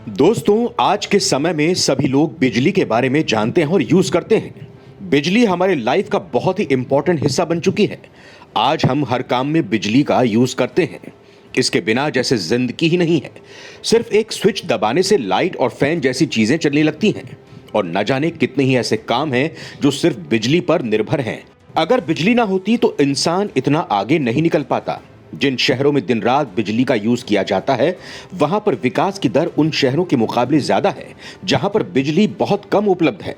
दोस्तों, आज के समय में सभी लोग बिजली के बारे में जानते हैं और यूज करते हैं। बिजली हमारे लाइफ का बहुत ही इंपॉर्टेंट हिस्सा बन चुकी है। आज हम हर काम में बिजली का यूज करते हैं। इसके बिना जैसे जिंदगी ही नहीं है। सिर्फ एक स्विच दबाने से लाइट और फैन जैसी चीजें चलने लगती हैं और न जाने कितने ही ऐसे काम हैं जो सिर्फ बिजली पर निर्भर हैं। अगर बिजली ना होती तो इंसान इतना आगे नहीं निकल पाता। जिन शहरों में दिन रात बिजली का यूज किया जाता है, वहां पर विकास की दर उन शहरों के मुकाबले ज्यादा है जहां पर बिजली बहुत कम उपलब्ध है।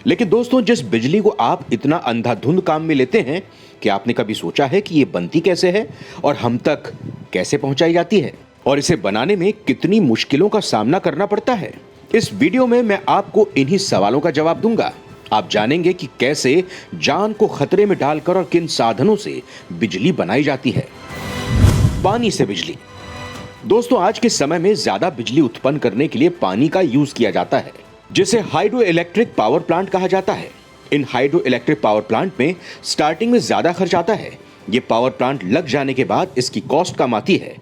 लेकिन दोस्तों, जिस बिजली को आप इतना अंधाधुंध काम में लेते हैं, क्या आपने कभी सोचा है कि ये बनती कैसे है और हम तक कैसे पहुंचाई जाती है और इसे बनाने में कितनी मुश्किलों का सामना करना पड़ता है? इस वीडियो में मैं आपको इन्हीं सवालों का जवाब दूंगा। आप जानेंगे कि कैसे जान को खतरे में डालकर और किन साधनों से बिजली बनाई जाती है। पानी से बिजली। दोस्तों, आज के समय में ज्यादा बिजली उत्पन्न करने के लिए पानी का यूज किया जाता है, जिसे हाइड्रो इलेक्ट्रिक पावर प्लांट कहा जाता है। इन हाइड्रो इलेक्ट्रिक पावर प्लांट में स्टार्टिंग में ज्यादा खर्च आता है। ये पावर प्लांट लग जाने के बाद इसकी कॉस्ट कम आती है।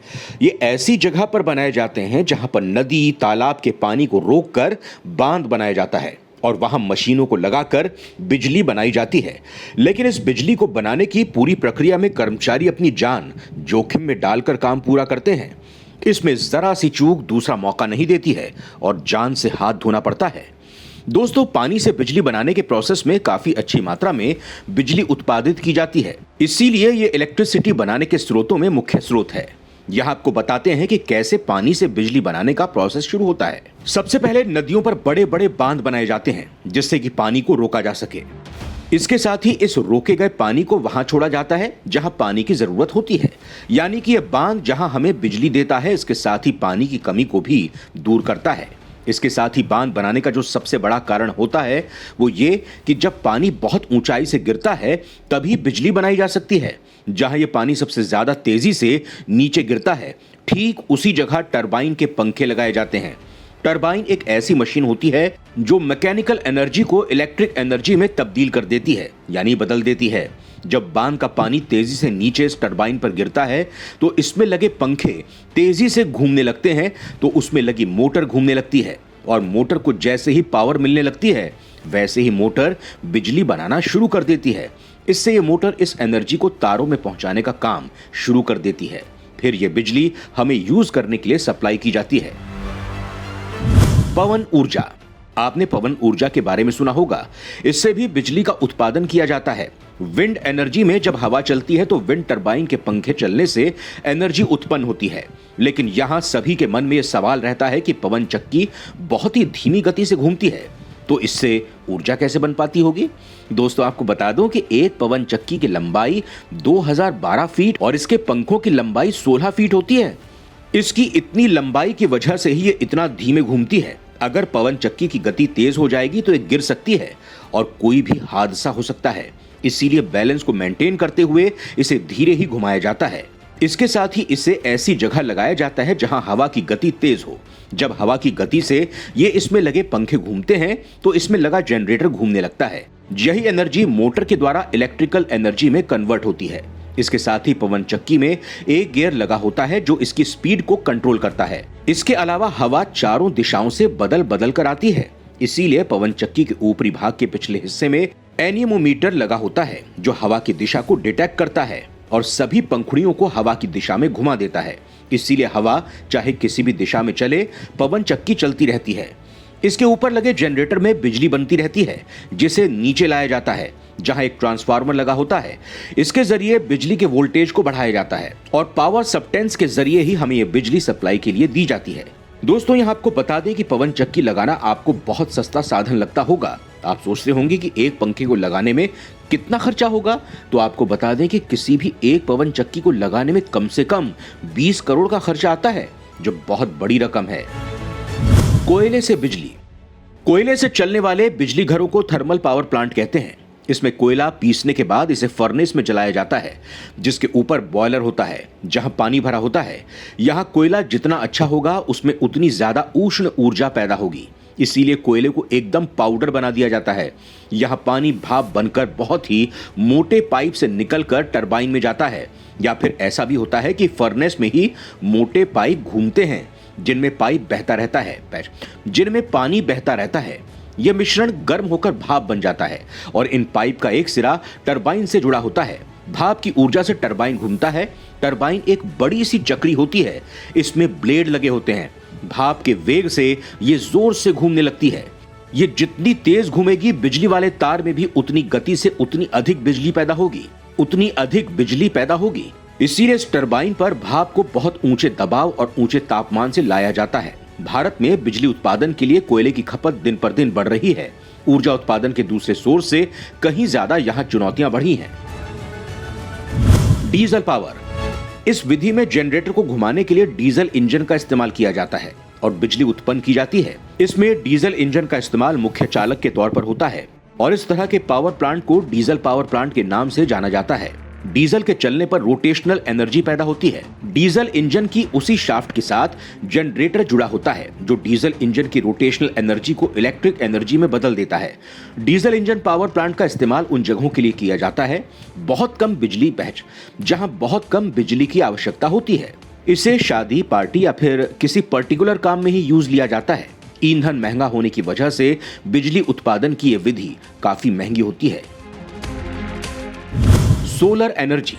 ये ऐसी जगह पर बनाए जाते हैं जहां पर नदी, तालाब के पानी को रोककर बांध बनाया जाता है और वहां मशीनों को लगाकर बिजली बनाई जाती है। लेकिन इस बिजली को बनाने की पूरी प्रक्रिया में कर्मचारी अपनी जान जोखिम में डालकर काम पूरा करते हैं। इसमें जरा सी चूक दूसरा मौका नहीं देती है और जान से हाथ धोना पड़ता है। दोस्तों, पानी से बिजली बनाने के प्रोसेस में काफी अच्छी मात्रा में बिजली उत्पादित की जाती है। इसीलिए ये इलेक्ट्रिसिटी बनाने के स्रोतों में मुख्य स्रोत है। यहां आपको बताते हैं कि कैसे पानी से बिजली बनाने का प्रोसेस शुरू होता है। सबसे पहले नदियों पर बड़े बड़े बांध बनाए जाते हैं जिससे कि पानी को रोका जा सके। इसके साथ ही इस रोके गए पानी को वहां छोड़ा जाता है जहां पानी की जरूरत होती है। यानी कि यह बांध जहां हमें बिजली देता है, इसके साथ ही पानी की कमी को भी दूर करता है। इसके साथ ही बांध बनाने का जो सबसे बड़ा कारण होता है वो ये कि जब पानी बहुत ऊंचाई से गिरता है तभी बिजली बनाई जा सकती है। जहां ये पानी सबसे ज्यादा तेजी से नीचे गिरता है, ठीक उसी जगह टरबाइन के पंखे लगाए जाते हैं। टरबाइन एक ऐसी मशीन होती है जो मैकेनिकल एनर्जी को इलेक्ट्रिक एनर्जी में तब्दील कर देती है, यानी बदल देती है। जब बांध का पानी तेजी से नीचे इस टरबाइन पर गिरता है तो इसमें लगे पंखे तेजी से घूमने लगते हैं, तो उसमें लगी मोटर घूमने लगती है और मोटर को जैसे ही पावर मिलने लगती है वैसे ही मोटर बिजली बनाना शुरू कर देती है। इससे ये मोटर इस एनर्जी को तारों में पहुंचाने का काम शुरू कर देती है। फिर ये बिजली हमें यूज करने के लिए सप्लाई की जाती है। पवन ऊर्जा। आपने पवन ऊर्जा के बारे में सुना होगा। इससे भी बिजली का उत्पादन किया जाता है। विंड एनर्जी में जब हवा चलती है तो विंड टरबाइन के पंखे चलने से एनर्जी उत्पन्न होती है। लेकिन यहां सभी के मन में यह सवाल रहता है कि पवन चक्की बहुत ही धीमी गति से घूमती है, तो इससे ऊर्जा कैसे बन पाती होगी? दोस्तों, आपको बता दूं कि एक पवन चक्की की लंबाई 2012 फीट और इसके पंखों की लंबाई 16 फीट होती है। इसकी इतनी लंबाई की वजह से ही ये इतना धीमे घूमती है। अगर पवन चक्की की गति तेज हो जाएगी तो ये गिर सकती है और कोई भी हादसा हो सकता है। इसीलिए बैलेंस को मेंटेन करते हुए इसे धीरे ही घुमाया जाता है। इसके साथ ही इसे ऐसी जगह लगाया जाता है जहां हवा की गति तेज हो। जब हवा की गति से ये इसमें लगे पंखे घूमते हैं तो इसमें लगा जनरेटर घूमने लगता है। यही एनर्जी मोटर के द्वारा इलेक्ट्रिकल एनर्जी में कन्वर्ट होती है। इसके साथ ही पवन चक्की में एक गियर लगा होता है जो इसकी स्पीड को कंट्रोल करता है। इसके अलावा हवा चारों दिशाओं से बदल बदल कर आती है। इसीलिए पवन चक्की के ऊपरी भाग के पिछले हिस्से में एनीमोमीटर लगा होता है जो हवा की दिशा को डिटेक्ट करता है और सभी पंखुड़ियों को हवा की दिशा में घुमा देता है। इसीलिए हवा चाहे किसी भी दिशा में चले, पवन चक्की चलती रहती है। इसके ऊपर लगे जनरेटर में बिजली बनती रहती है जिसे नीचे लाया जाता है जहां एक ट्रांसफार्मर लगा होता है। इसके जरिए बिजली के वोल्टेज को बढ़ाया जाता है और पावर सबटेंस के जरिए ही हमें यह बिजली सप्लाई के लिए दी जाती है। दोस्तों, यहां आपको बता दें कि पवन चक्की लगाना आपको बहुत सस्ता साधन लगता होगा। आप सोचते होंगे कि एक पंखे को लगाने में कितना खर्चा होगा, तो आपको बता दें कि किसी भी एक पवन चक्की को लगाने में कम से कम 20 करोड़ का खर्चा आता है, जो बहुत बड़ी रकम है। कोयले से बिजली। कोयले से चलने वाले बिजली घरों को थर्मल पावर प्लांट कहते हैं। इसमें कोयला पीसने के बाद इसे फर्नेस में जलाया जाता है जिसके ऊपर बॉयलर होता है जहां पानी भरा होता है। यहां कोयला जितना अच्छा होगा उसमें उतनी ज्यादा उष्ण ऊर्जा पैदा होगी। इसीलिए कोयले को एकदम पाउडर बना दिया जाता है। यहां पानी भाप बनकर बहुत ही मोटे पाइप से निकलकर टरबाइन में जाता है, या फिर ऐसा भी होता है कि फर्नेस में ही मोटे पाइप घूमते हैं जिनमें पाइप बहता रहता है, जिनमें पानी बहता रहता है। यह मिश्रण गर्म होकर भाप बन जाता है और इन पाइप का एक सिरा टरबाइन से जुड़ा होता है। भाप की ऊर्जा से टरबाइन घूमता है। टरबाइन एक बड़ी सी चक्री होती है, इसमें ब्लेड लगे होते हैं। भाप के वेग से ये जोर से घूमने लगती है। ये जितनी तेज घूमेगी, बिजली वाले तार में भी उतनी गति से उतनी अधिक बिजली पैदा होगी, उतनी अधिक बिजली पैदा होगी। इसीलिए इस टरबाइन पर भाप को बहुत ऊंचे दबाव और ऊंचे तापमान से लाया जाता है। भारत में बिजली उत्पादन के लिए कोयले की खपत दिन पर दिन बढ़ रही है। ऊर्जा उत्पादन के दूसरे सोर्स से कहीं ज्यादा यहाँ चुनौतियां बढ़ी हैं। Diesel power. इस विधि में जनरेटर को घुमाने के लिए डीजल इंजन का इस्तेमाल किया जाता है और बिजली उत्पन्न की जाती है। इसमें डीजल इंजन का इस्तेमाल मुख्य चालक के तौर पर होता है और इस तरह के पावर प्लांट को डीजल पावर प्लांट के नाम से जाना जाता है। डीजल के चलने पर रोटेशनल एनर्जी पैदा होती है। डीजल इंजन की उसी शाफ्ट के साथ जनरेटर जुड़ा होता है जो डीजल इंजन की रोटेशनल एनर्जी को इलेक्ट्रिक एनर्जी में बदल देता है। डीजल इंजन पावर प्लांट का इस्तेमाल उन जगहों के लिए किया जाता है जहां बहुत कम बिजली की आवश्यकता होती है। इसे शादी, पार्टी या फिर किसी पर्टिकुलर काम में ही यूज लिया जाता है। ईंधन महंगा होने की वजह से बिजली उत्पादन की यह विधि काफी महंगी होती है। Solar energy.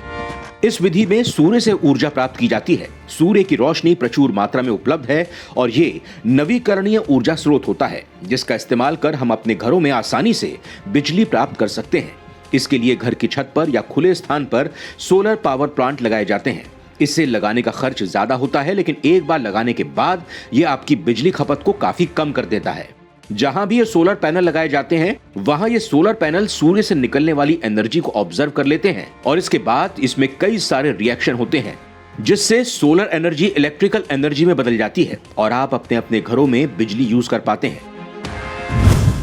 इस विधि में सूर्य से ऊर्जा प्राप्त की जाती है। सूर्य की रोशनी प्रचुर मात्रा में उपलब्ध है और ये नवीकरणीय ऊर्जा स्रोत होता है जिसका इस्तेमाल कर हम अपने घरों में आसानी से बिजली प्राप्त कर सकते हैं। इसके लिए घर की छत पर या खुले स्थान पर सोलर पावर प्लांट लगाए जाते हैं। इसे लगाने का खर्च ज्यादा होता है, लेकिन एक बार लगाने के बाद ये आपकी बिजली खपत को काफी कम कर देता है। जहां भी ये सोलर पैनल लगाए जाते हैं वहां ये सोलर पैनल सूर्य से निकलने वाली एनर्जी को ऑब्जर्व कर लेते हैं और इसके बाद इसमें कई सारे रिएक्शन होते हैं जिससे सोलर एनर्जी इलेक्ट्रिकल एनर्जी में बदल जाती है और आप अपने अपने घरों में बिजली यूज कर पाते हैं।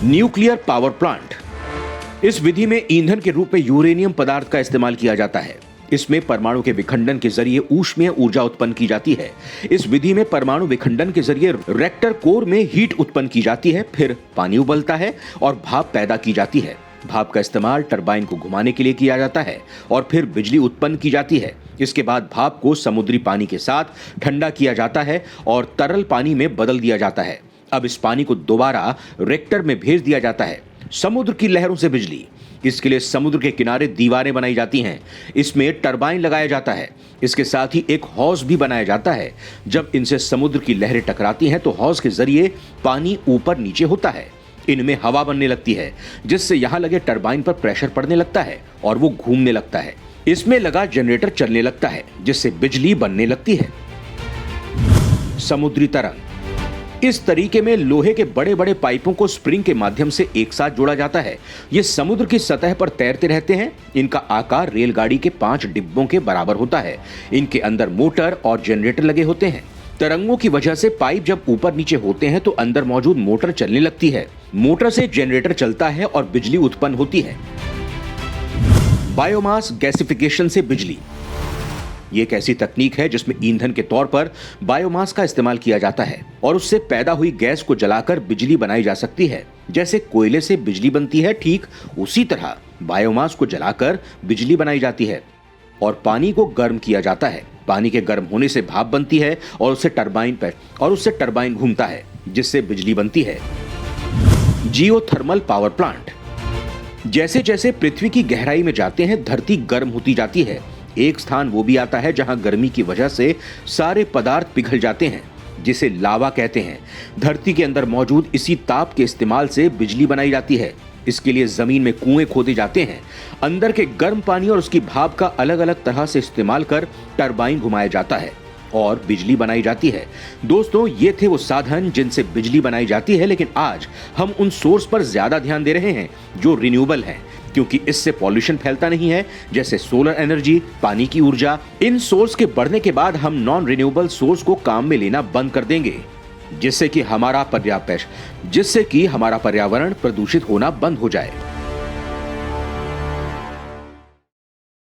Nuclear power plant. इस विधि में ईंधन के रूप में यूरेनियम पदार्थ का इस्तेमाल किया जाता है। इसमें परमाणु के विखंडन के जरिए ऊष्मीय ऊर्जा उत्पन्न की जाती है। इस विधि में परमाणु विखंडन के जरिए रिएक्टर कोर में हीट उत्पन्न की जाती है, फिर पानी उबलता है और भाप पैदा की जाती है। भाप का इस्तेमाल टरबाइन को घुमाने के लिए किया जाता है और फिर बिजली उत्पन्न की जाती है। इसके बाद भाप को समुद्री पानी के साथ ठंडा किया जाता है और तरल पानी में बदल दिया जाता है। अब इस पानी को दोबारा रिएक्टर में भेज दिया जाता है। समुद्र की लहरों से बिजली। इसके लिए समुद्र के किनारे दीवारें बनाई जाती हैं। इसमें टरबाइन लगाया जाता है। इसके साथ ही एक हौज भी बनाया जाता है। जब इनसे समुद्र की लहरें टकराती हैं तो हौज के जरिए पानी ऊपर नीचे होता है। इनमें हवा बनने लगती है जिससे यहाँ लगे टरबाइन पर प्रेशर पड़ने लगता है और वो घूमने लगता है। इसमें लगा जनरेटर चलने लगता है जिससे बिजली बनने लगती है। समुद्री तरंग। इस तरीके में लोहे के बड़े बड़े पाइपों को स्प्रिंग के माध्यम से एक साथ जोड़ा जाता है। ये समुद्र की सतह पर तैरते रहते हैं। इनका आकार रेलगाड़ी के 5 डिब्बों के बराबर होता है। इनके अंदर मोटर और जनरेटर लगे होते हैं। तरंगों की वजह से पाइप जब ऊपर नीचे होते हैं तो अंदर मौजूद मोटर चलने लगती है। मोटर से जनरेटर चलता है और बिजली उत्पन्न होती है। बायोमास गैसिफिकेशन से बिजली। ये एक ऐसी तकनीक है जिसमें ईंधन के तौर पर बायोमास का इस्तेमाल किया जाता है और उससे पैदा हुई गैस को जलाकर बिजली बनाई जा सकती है। जैसे कोयले से बिजली बनती है, ठीक उसी तरह बायोमास को जलाकर बिजली बनाई जाती है और पानी को गर्म किया जाता है। पानी के गर्म होने से भाप बनती है और उससे टरबाइन घूमता है जिससे बिजली बनती है। Geothermal power plant. जैसे जैसे पृथ्वी की गहराई में जाते हैं धरती गर्म होती जाती है। एक स्थान वो भी आता है जहां गर्मी की वजह से सारे पदार्थ पिघल जाते हैं जिसे लावा कहते हैं। धरती के अंदर मौजूद इसी ताप के इस्तेमाल से बिजली बनाई जाती है। इसके लिए जमीन में कुएं खोदे जाते हैं। अंदर के गर्म पानी और उसकी भाप का अलग अलग तरह से इस्तेमाल कर टरबाइन घुमाया जाता है और बिजली बनाई जाती है। दोस्तों, ये थे वो साधन जिनसे बिजली बनाई जाती है, लेकिन आज हम उन सोर्स पर ज्यादा ध्यान दे रहे हैं जो रिन्यूएबल हैं, क्योंकि इससे पॉल्यूशन फैलता नहीं है, जैसे सोलर एनर्जी, पानी की ऊर्जा। इन सोर्स के बढ़ने के बाद हम नॉन रिन्यूएबल सोर्स को काम में लेना बंद कर देंगे, जिससे कि हमारा पर्यावरण प्रदूषित होना बंद हो जाए।